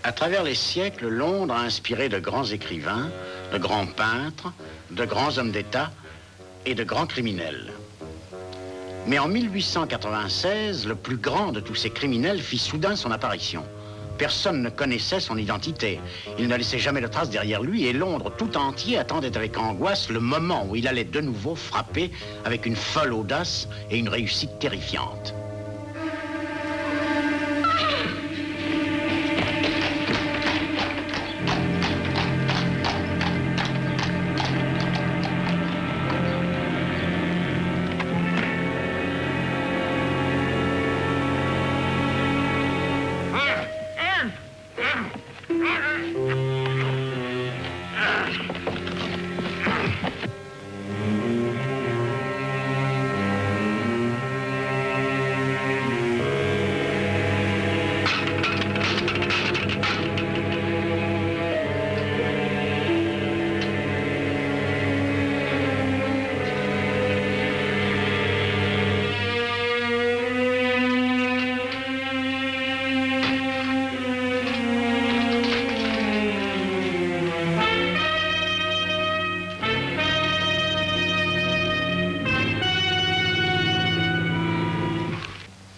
À travers les siècles, Londres a inspiré de grands écrivains, de grands peintres, de grands hommes d'État et de grands criminels. Mais en 1896, le plus grand de tous ces criminels fit soudain son apparition. Personne ne connaissait son identité. Il ne laissait jamais de traces derrière lui et Londres tout entier attendait avec angoisse le moment où il allait de nouveau frapper avec une folle audace et une réussite terrifiante.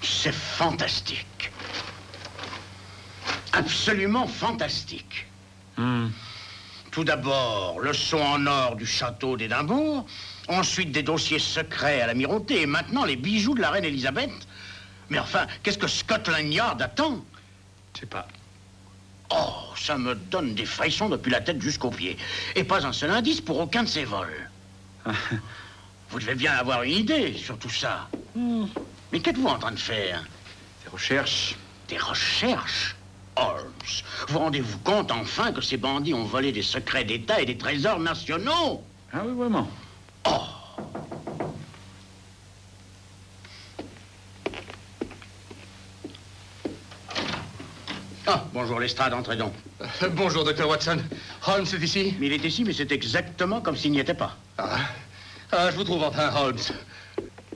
C'est fantastique. Absolument fantastique. Tout d'abord, le son en or du château d'Édimbourg, ensuite des dossiers secrets à l'Amirauté, et maintenant les bijoux de la reine Elisabeth. Mais enfin, qu'est-ce que Scotland Yard attend? Je sais pas. Oh, ça me donne des frissons depuis la tête jusqu'aux pieds. Et pas un seul indice pour aucun de ces vols. Vous devez bien avoir une idée sur tout ça. Mais qu'êtes-vous en train de faire? Des recherches. Des recherches? Holmes, vous rendez-vous compte enfin que ces bandits ont volé des secrets d'État et des trésors nationaux? Ah oui, vraiment. Oh! Ah, bonjour Lestrade, entrez donc. Bonjour, Dr. Watson. Holmes est ici? Mais il est ici, mais c'est exactement comme s'il n'y était pas. Je vous trouve enfin, Holmes.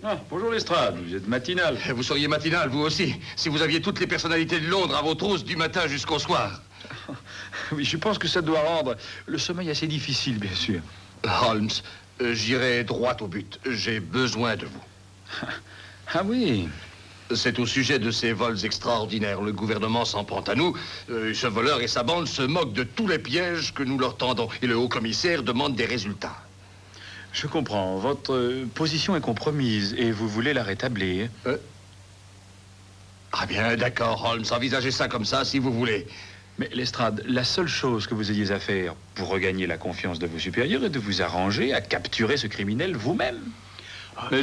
Ah, bonjour Lestrade, vous êtes matinal. Vous seriez matinal, vous aussi, si vous aviez toutes les personnalités de Londres à vos trousses du matin jusqu'au soir. Oui, je pense que ça doit rendre le sommeil assez difficile, bien sûr. Holmes, j'irai droit au but. J'ai besoin de vous. Ah oui? C'est au sujet de ces vols extraordinaires. Le gouvernement s'en prend à nous. Ce voleur et sa bande se moquent de tous les pièges que nous leur tendons. Et le haut-commissaire demande des résultats. Je comprends. Votre position est compromise et vous voulez la rétablir. Ah bien, d'accord, Holmes. Envisagez ça comme ça, si vous voulez. Mais Lestrade, la seule chose que vous ayez à faire pour regagner la confiance de vos supérieurs est de vous arranger à capturer ce criminel vous-même. Mais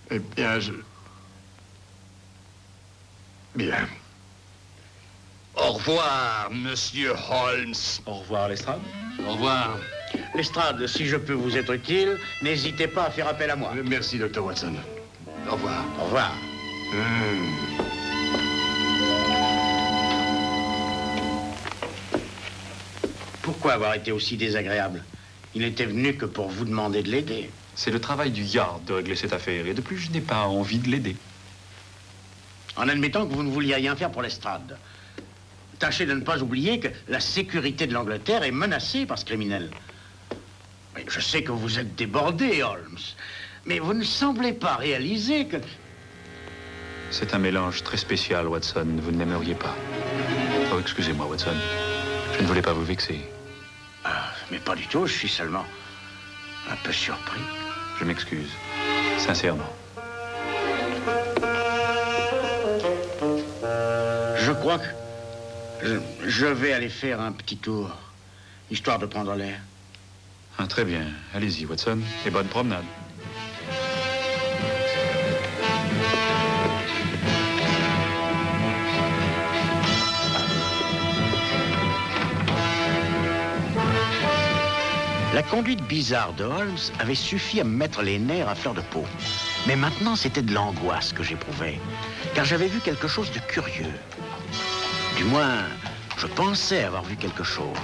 Eh bien, Bien. Au revoir, monsieur Holmes. Au revoir, Lestrade. Au revoir. Lestrade, si je peux vous être utile, n'hésitez pas à faire appel à moi. Merci, Dr. Watson. Au revoir. Au revoir. Pourquoi avoir été aussi désagréable? Il n'était venu que pour vous demander de l'aider. C'est le travail du Yard de régler cette affaire. Et de plus, je n'ai pas envie de l'aider. En admettant que vous ne vouliez rien faire pour Lestrade, tâchez de ne pas oublier que la sécurité de l'Angleterre est menacée par ce criminel. Oui, je sais que vous êtes débordé, Holmes, mais vous ne semblez pas réaliser que... C'est un mélange très spécial, Watson. Vous ne l'aimeriez pas. Oh, excusez-moi, Watson. Je ne voulais pas vous vexer. Ah, mais pas du tout, je suis seulement un peu surpris. Je m'excuse. Sincèrement. Je crois que je vais aller faire un petit tour, histoire de prendre l'air. Ah, très bien. Allez-y, Watson. Et bonne promenade. La conduite bizarre de Holmes avait suffi à me mettre les nerfs à fleur de peau. Mais maintenant, c'était de l'angoisse que j'éprouvais, car j'avais vu quelque chose de curieux. Du moins, je pensais avoir vu quelque chose.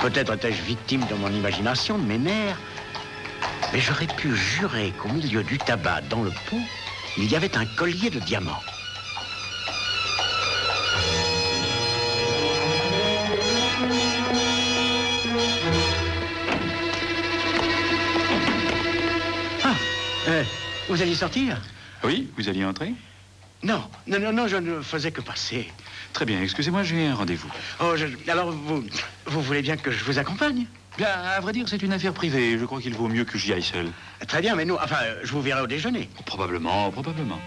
Peut-être étais-je victime de mon imagination, de mes nerfs, mais j'aurais pu jurer qu'au milieu du tabac, dans le pot, il y avait un collier de diamants. Vous alliez sortir? Oui, vous alliez entrer? Non, je ne faisais que passer. Très bien, excusez-moi, j'ai un rendez-vous. Oh, alors vous voulez bien que je vous accompagne? Bien, à vrai dire, c'est une affaire privée. Je crois qu'il vaut mieux que j'y aille seul. Très bien, mais nous, enfin, je vous verrai au déjeuner. Probablement, probablement.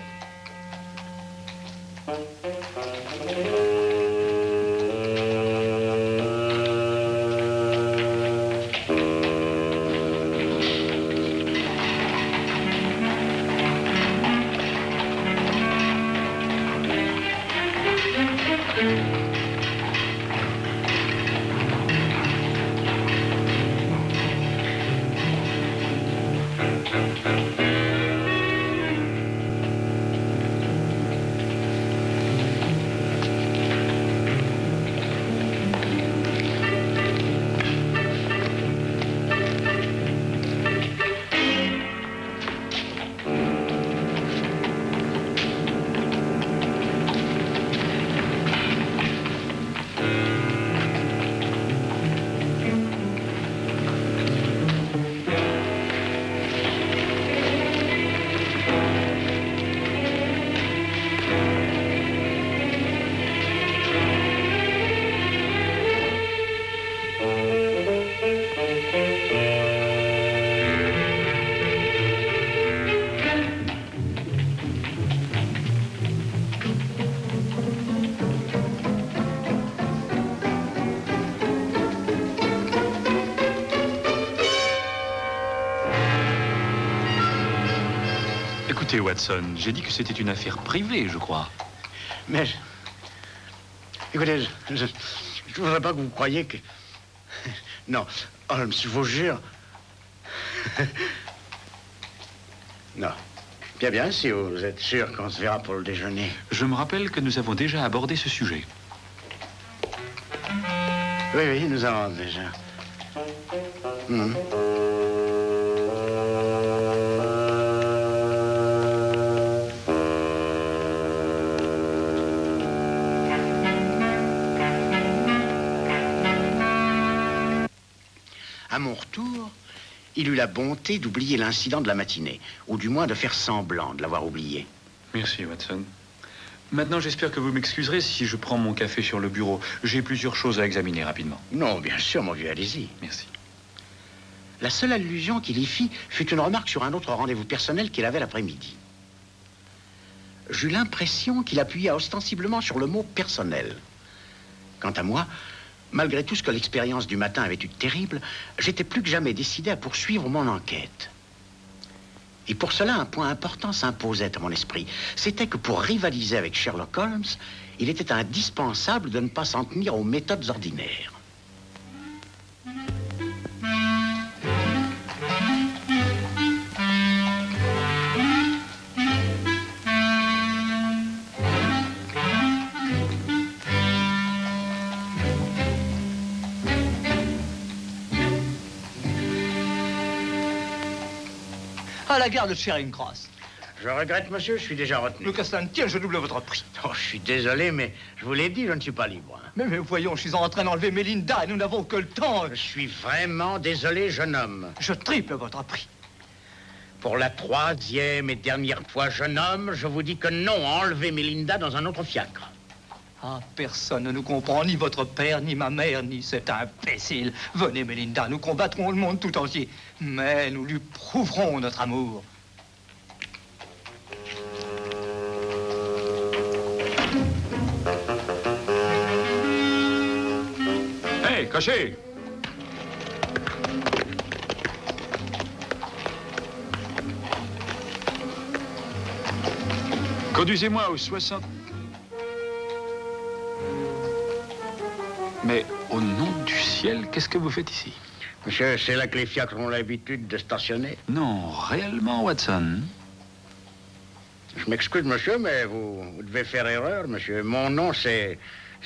Écoutez, Watson, j'ai dit que c'était une affaire privée, je crois. Mais écoutez, je ne voudrais pas que vous croyiez que... Non, Holmes, je vous jure. Non. Bien, si vous êtes sûr qu'on se verra pour le déjeuner. Je me rappelle que nous avons déjà abordé ce sujet. Oui, nous avons déjà. À mon retour, il eut la bonté d'oublier l'incident de la matinée, ou du moins de faire semblant de l'avoir oublié. Merci, Watson. Maintenant, j'espère que vous m'excuserez si je prends mon café sur le bureau. J'ai plusieurs choses à examiner rapidement. Non, bien sûr, mon vieux, allez-y. Merci. La seule allusion qu'il y fit fut une remarque sur un autre rendez-vous personnel qu'il avait l'après-midi. J'eus l'impression qu'il appuyait ostensiblement sur le mot « personnel ». Quant à moi, malgré tout ce que l'expérience du matin avait eu de terrible, j'étais plus que jamais décidé à poursuivre mon enquête. Et pour cela, un point important s'imposait à mon esprit. C'était que pour rivaliser avec Sherlock Holmes, il était indispensable de ne pas s'en tenir aux méthodes ordinaires. À la gare de Charing Cross. Je regrette, monsieur, je suis déjà retenu. Le Castan tient, je double votre prix. Oh, je suis désolé, mais je vous l'ai dit, je ne suis pas libre. Mais voyons, je suis en train d'enlever Melinda et nous n'avons que le temps. Je suis vraiment désolé, jeune homme. Je triple votre prix. Pour la 3e et dernière fois, jeune homme, je vous dis que non, enlevez Melinda dans un autre fiacre. Ah, personne ne nous comprend, ni votre père, ni ma mère, ni cet imbécile. Venez, Melinda, nous combattrons le monde tout entier. Mais nous lui prouverons notre amour. Hé, cocher! Conduisez-moi au 60... Mais au nom du ciel, qu'est-ce que vous faites ici? Monsieur, c'est là que les fiacres ont l'habitude de stationner. Non, réellement, Watson. Je m'excuse, monsieur, mais vous devez faire erreur, monsieur. Mon nom, c'est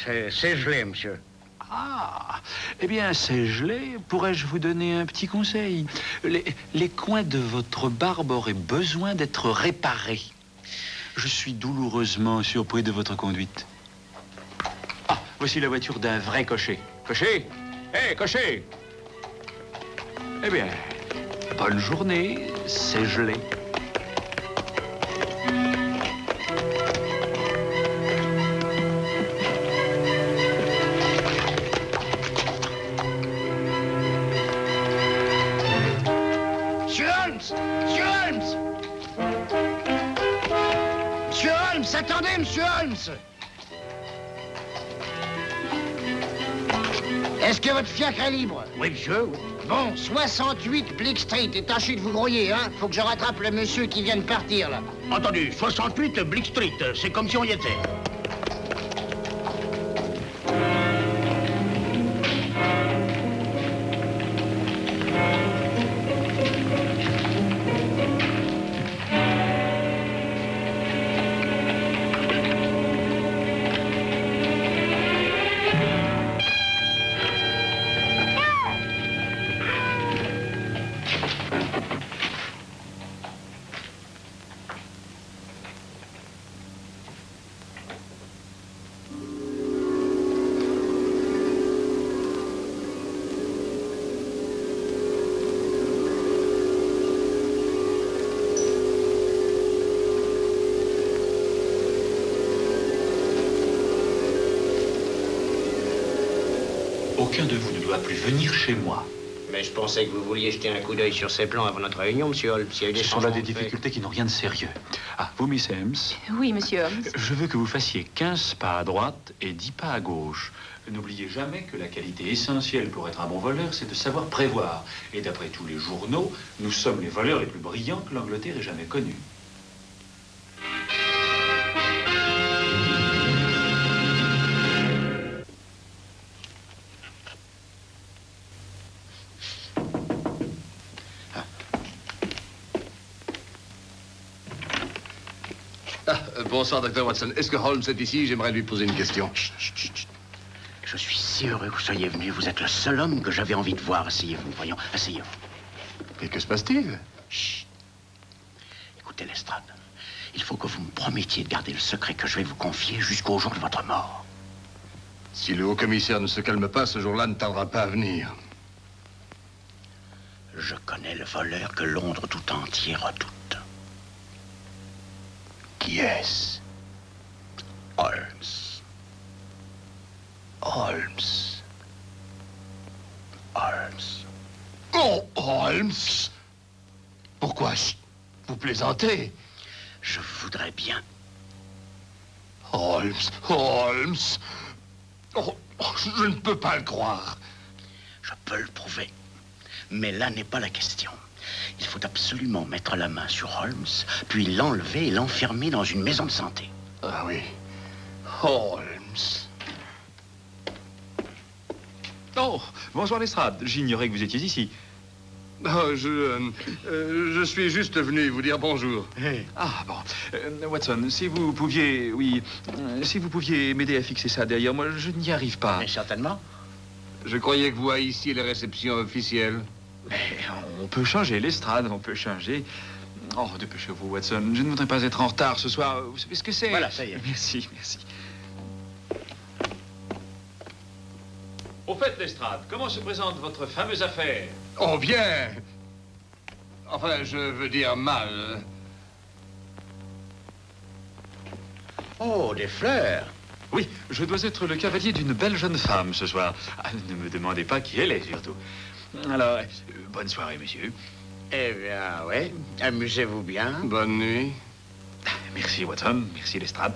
gelé, monsieur. Ah, eh bien, c'est gelé. Pourrais-je vous donner un petit conseil? Les coins de votre barbe auraient besoin d'être réparés. Je suis douloureusement surpris de votre conduite. Ah, voici la voiture d'un vrai cocher. Cocher? Hé, cocher! Eh bien, bonne journée, c'est gelé. Monsieur Holmes! Monsieur Holmes, attendez, Monsieur Holmes! Est-ce que votre fiacre est libre? Oui, monsieur. Bon, 68 Bleak Street, et tâchez de vous grouiller, hein. Faut que je rattrape le monsieur qui vient de partir, là. Entendu, 68 Bleak Street, c'est comme si on y était. Aucun de vous ne doit plus venir chez moi. Mais je pensais que vous vouliez jeter un coup d'œil sur ces plans avant notre réunion, monsieur Holmes. S'il y a eu des Ce sont là des changements de fait. difficultés qui n'ont rien de sérieux. Ah, vous, Miss Holmes, Oui, monsieur Holmes. je veux que vous fassiez 15 pas à droite et 10 pas à gauche. N'oubliez jamais que la qualité essentielle pour être un bon voleur, c'est de savoir prévoir. Et d'après tous les journaux, nous sommes les voleurs les plus brillants que l'Angleterre ait jamais connus. Bonsoir, Dr. Watson. Est-ce que Holmes est ici? J'aimerais lui poser une question. Chut, chut, chut, chut. Je suis si heureux que vous soyez venu. Vous êtes le seul homme que j'avais envie de voir. Asseyez-vous, voyons, asseyez-vous. Et que se passe-t-il? Chut. Écoutez, Lestrade, il faut que vous me promettiez de garder le secret que je vais vous confier jusqu'au jour de votre mort. Si le haut-commissaire ne se calme pas, ce jour-là ne tardera pas à venir. Je connais le voleur que Londres tout entier redoute. Qui est-ce? Holmes. Holmes. Holmes. Oh, Holmes! Pourquoi? Vous plaisantez? Je voudrais bien. Holmes, Holmes! Oh, je ne peux pas le croire. Je peux le prouver. Mais là n'est pas la question. Il faut absolument mettre la main sur Holmes, puis l'enlever et l'enfermer dans une maison de santé. Ah oui. Holmes. Oh, bonsoir Lestrade. J'ignorais que vous étiez ici. Oh, je suis juste venu vous dire bonjour. Ah, bon. Watson, si vous pouviez, oui, si vous pouviez m'aider à fixer ça derrière moi, je n'y arrive pas. Mais certainement. Je croyais que vous haissiez les réceptions officielles. Mais on peut changer Lestrade, on peut changer. Oh, dépêchez-vous, Watson. Je ne voudrais pas être en retard ce soir. Vous savez ce que c'est? Voilà, ça y est. Merci, merci. Au fait, Lestrade, comment se présente votre fameuse affaire? Oh, bien. Enfin, je veux dire mal. Oh, des fleurs. Oui, je dois être le cavalier d'une belle jeune femme ce soir. Ah, ne me demandez pas qui elle est, surtout. Alors, bonne soirée, monsieur. Eh bien, oui. Amusez-vous bien. Bonne nuit. Merci, Watson. Merci, Lestrade.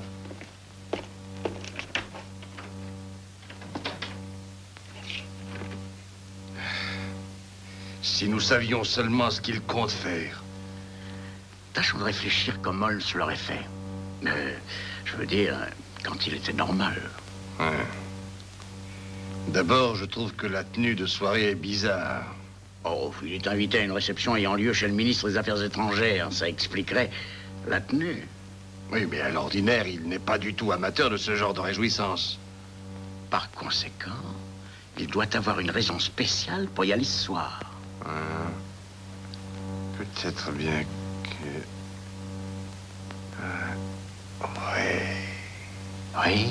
Si nous savions seulement ce qu'il compte faire. Tâchons de réfléchir comme Holmes l'aurait fait. Je veux dire, quand il était normal. Ouais. D'abord, je trouve que la tenue de soirée est bizarre. Oh, il est invité à une réception ayant lieu chez le ministre des Affaires étrangères. Ça expliquerait la tenue. Oui, mais à l'ordinaire, il n'est pas du tout amateur de ce genre de réjouissance. Par conséquent, il doit avoir une raison spéciale pour y aller ce soir. Peut-être bien que... Oui. Oui?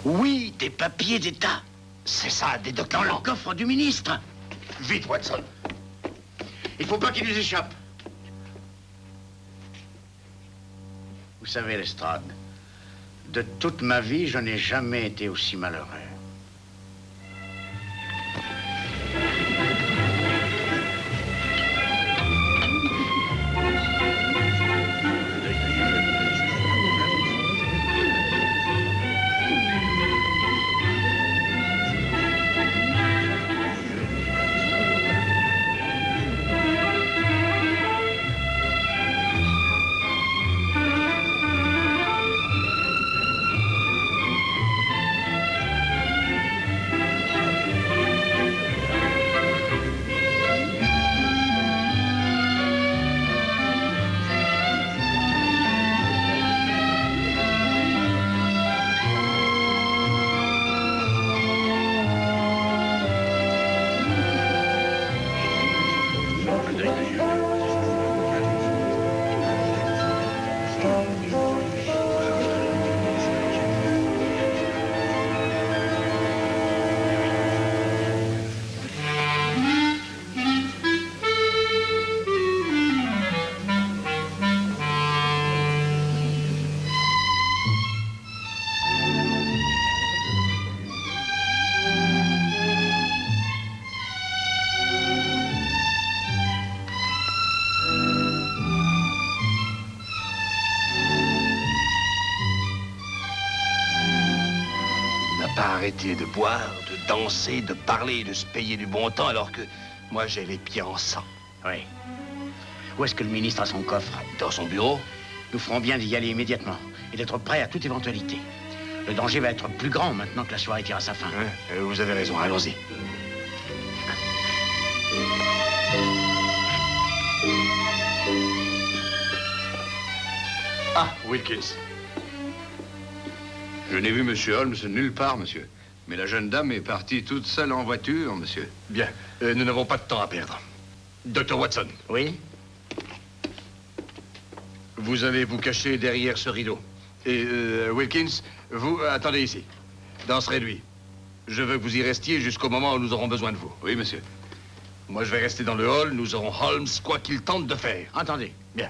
Oui, des papiers d'État. C'est ça, des Dans documents. le coffre du ministre. Vite, Watson. Il faut pas qu'il nous échappe. Vous savez, Lestrade, De toute ma vie, je n'ai jamais été aussi malheureux. Arrêter de boire, de danser, de parler, de se payer du bon temps, alors que moi, j'ai les pieds en sang. Oui. Où est-ce que le ministre a son coffre? Dans son bureau? Nous ferons bien d'y aller immédiatement et d'être prêts à toute éventualité. Le danger va être plus grand maintenant que la soirée tire à sa fin. Vous avez raison, allons-y. Ah, Wilkins. Je n'ai vu Monsieur Holmes nulle part, monsieur. Mais la jeune dame est partie toute seule en voiture, monsieur. Bien, nous n'avons pas de temps à perdre. Dr. Watson. Oui? Vous allez vous cacher derrière ce rideau. Et, Wilkins, vous, attendez ici. Dans ce réduit. Je veux que vous y restiez jusqu'au moment où nous aurons besoin de vous. Oui, monsieur. Moi, je vais rester dans le hall. Nous aurons Holmes, quoi qu'il tente de faire. Entendez. Bien.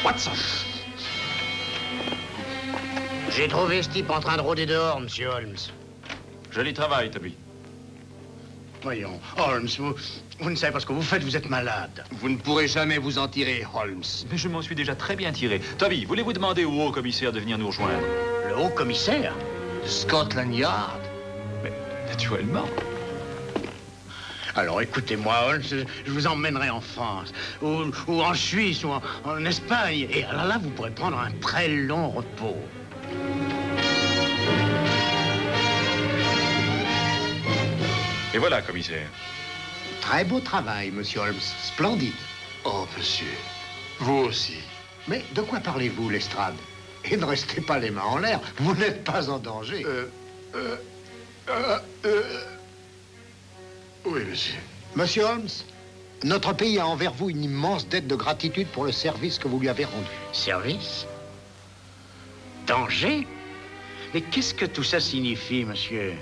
Watson. J'ai trouvé ce type en train de rôder dehors, monsieur Holmes. Joli travail, Toby. Voyons, Holmes, vous ne savez pas ce que vous faites, vous êtes malade. Vous ne pourrez jamais vous en tirer, Holmes. Mais je m'en suis déjà très bien tiré. Toby, voulez-vous demander au haut commissaire de venir nous rejoindre? Le haut commissaire? Scotland Yard? Mais naturellement. Alors écoutez-moi, Holmes, je vous emmènerai en France, ou en Suisse, ou en Espagne. Et alors là, vous pourrez prendre un très long repos. Et voilà, commissaire. Très beau travail, monsieur Holmes. Splendide. Oh, monsieur. Vous aussi. Mais de quoi parlez-vous, Lestrade? Et ne restez pas les mains en l'air. Vous n'êtes pas en danger. Oui, monsieur. Monsieur Holmes, notre pays a envers vous une immense dette de gratitude pour le service que vous lui avez rendu. Service? Danger? Mais qu'est-ce que tout ça signifie, monsieur?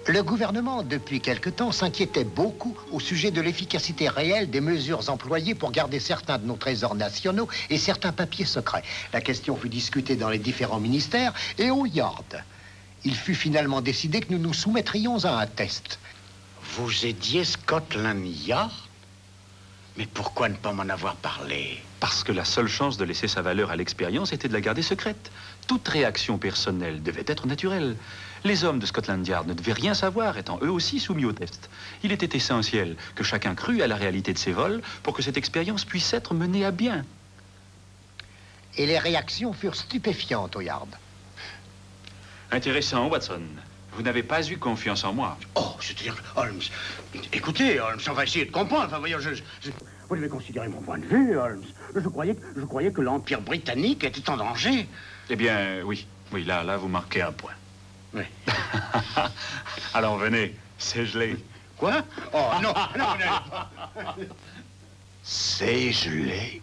Le gouvernement, depuis quelque temps, s'inquiétait beaucoup au sujet de l'efficacité réelle des mesures employées pour garder certains de nos trésors nationaux et certains papiers secrets. La question fut discutée dans les différents ministères et au Yard. Il fut finalement décidé que nous nous soumettrions à un test. Vous aidiez Scotland Yard? Mais pourquoi ne pas m'en avoir parlé? Parce que la seule chance de laisser sa valeur à l'expérience était de la garder secrète. Toute réaction personnelle devait être naturelle. Les hommes de Scotland Yard ne devaient rien savoir, étant eux aussi soumis au test. Il était essentiel que chacun crût à la réalité de ses vols pour que cette expérience puisse être menée à bien. Et les réactions furent stupéfiantes au Yard. Intéressant, Watson. Vous n'avez pas eu confiance en moi. Oh, c'est-à-dire, Holmes, écoutez, Holmes, on va essayer de comprendre. Enfin, voyons, vous devez considérer mon point de vue, Holmes. Je croyais que l'Empire britannique était en danger. Eh bien, oui. Oui, là, vous marquez un point. Oui. Alors, venez, c'est gelé. Quoi? Oh, non, non, non. C'est gelé.